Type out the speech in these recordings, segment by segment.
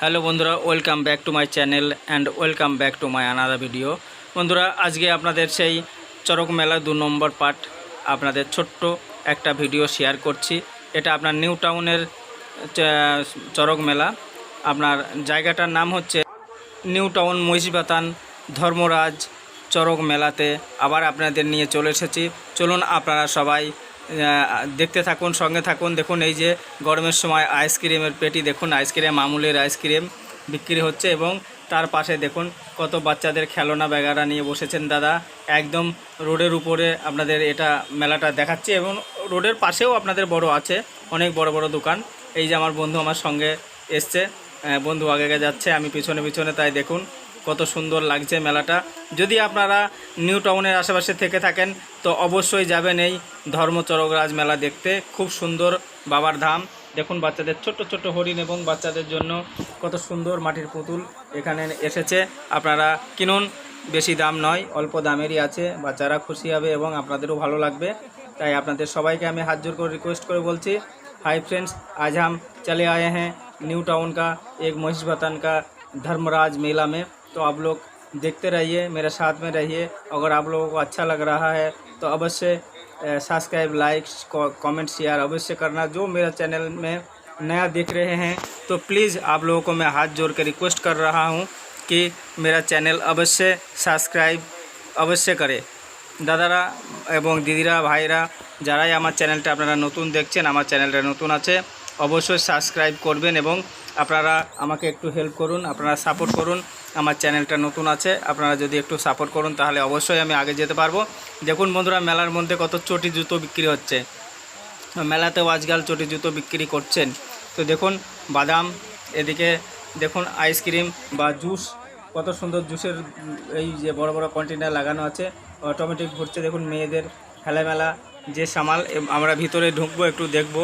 Hello বন্ধুরা, welcome back to my channel and welcome back to my another video. বন্ধুরা, আজকে আপনাদের সেই চড়ক মেলা 2 নম্বর পার্ট আপনাদের ছোট্ট একটা ভিডিও শেয়ার করছি। এটা আপনার নিউ টাউনের চড়ক মেলা। আপনার জায়গাটার নাম হচ্ছে নিউ টাউন মহিষবাতান ধর্মরাজ চড়ক মেলাতে আবার আপনাদের নিয়ে চলে এসেছি। চলুন আপনারা সবাই দেখতে থাকুন, সঙ্গে থাকুন। দেখুন, এই যে গরমের সময় আইসক্রিমের পেটি, দেখুন আইসক্রিম, আমুলের আইসক্রিম বিক্রি হচ্ছে এবং তার পাশে দেখুন কত বাচ্চাদের খেলনা ব্যাগারা নিয়ে বসেছেন দাদা। একদম রোডের উপরে আপনাদের এটা মেলাটা দেখাচ্ছে এবং রোডের পাশেও আপনাদের বড় আছে, অনেক বড় বড় দোকান। এই যে আমার বন্ধু আমার সঙ্গে এসছে, বন্ধু আগে যাচ্ছে, আমি পিছনে পিছনে। তাই দেখুন কত সুন্দর লাগছে মেলাটা। যদি আপনারা নিউ টাউনের আশেপাশে থেকে থাকেন তো অবশ্যই যাবেন এই ধর্মচরকরাজ মেলা দেখতে। খুব সুন্দর বাবার ধাম। দেখুন বাচ্চাদের ছোট্ট ছোট্ট হরিণ এবং বাচ্চাদের জন্য কত সুন্দর মাটির পুতুল এখানে এসেছে। আপনারা কিনুন, বেশি দাম নয়, অল্প দামেরই আছে। বাচ্চারা খুশি হবে এবং আপনাদেরও ভালো লাগবে। তাই আপনাদের সবাইকে আমি হাত জোর করে রিকোয়েস্ট করে বলছি, हाय फ्रेंड्स, आज हम चले आए हैं न्यू टाउन का एक महिषवातान का धर्मराज मेला में। तो आप लोग देखते रहिए, मेरे साथ में रहिए। अगर आप लोगों को अच्छा लग रहा है तो अवश्य सब्सक्राइब, लाइक, कमेंट, शेयर अवश्य करना। जो मेरा चैनल में नया देख रहे हैं तो प्लीज़ आप लोगों को मैं हाथ जोड़ के रिक्वेस्ट कर रहा हूँ कि मेरा चैनल अवश्य सब्सक्राइब अवश्य करें। দাদারা এবং দিদিরা, ভাইরা, যারাই আমার চ্যানেলটা আপনারা নতুন দেখছেন, আমার চ্যানেলটা নতুন আছে, অবশ্যই সাবস্ক্রাইব করবেন এবং আপনারা আমাকে একটু হেল্প করুন, আপনারা সাপোর্ট করুন। আমার চ্যানেলটা নতুন আছে, আপনারা যদি একটু সাপোর্ট করুন তাহলে অবশ্যই আমি আগে যেতে পারবো। দেখুন বন্ধুরা, মেলার মধ্যে কত চটি জুতো বিক্রি হচ্ছে। মেলাতেও আজকাল চটি জুতো বিক্রি করছেন। তো দেখুন বাদাম, এদিকে দেখুন আইসক্রিম বা জুস, কত সুন্দর জুসের এই যে বড় বড় কন্টেনার লাগানো আছে, অটোমেটিক ঘুরছে। দেখুন মেয়েদের খেলামেলা যে সামাল, আমরা ভিতরে ঢুকবো, একটু দেখব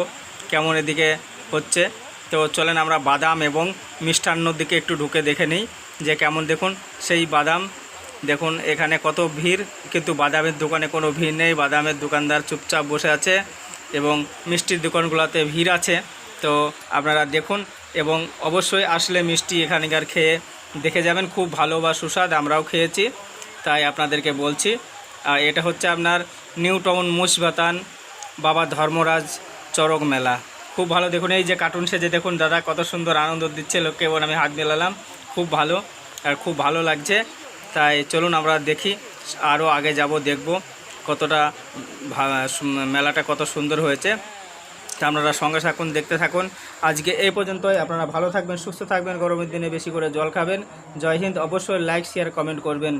কেমন এদিকে হচ্ছে। তো চলেন আমরা বাদাম এবং মিষ্টান্নর দিকে একটু ঢুকে দেখে নিই যে কেমন। দেখুন সেই বাদাম, দেখুন এখানে কত ভিড়, কিন্তু বাদামের দোকানে কোনো ভিড় নেই। বাদামের দোকানদার চুপচাপ বসে আছে এবং মিষ্টির দোকানগুলোতে ভিড় আছে। তো আপনারা দেখুন এবং অবশ্যই আসলে মিষ্টি এখানকার খেয়ে দেখে যাবেন, খুব ভালো বা সুস্বাদ, আমরাও খেয়েছি, তাই আপনাদেরকে বলছি। আর এটা হচ্ছে আপনার নিউ টাউন মহিষবাতান বাবা ধর্মরাজ চড়ক মেলা, খুব ভালো। দেখুন এই যে কার্টুন সেজে দেখুন দাদা কত সুন্দর আনন্দ দিচ্ছে লোককে, এবং আমি হাত মেলালাম, খুব ভালো আর খুব ভালো লাগছে। তাই চলুন আমরা দেখি, আরও আগে যাব, দেখব কতটা মেলাটা কত সুন্দর হয়েছে। তা আপনারা সঙ্গে থাকুন, দেখতে থাকুন। আজকে এই পর্যন্তই। আপনারা ভালো থাকবেন, সুস্থ থাকবেন, গরমের দিনে বেশি করে জল খাবেন। জয় হিন্দ। অবশ্যই লাইক, শেয়ার, কমেন্ট করবেন।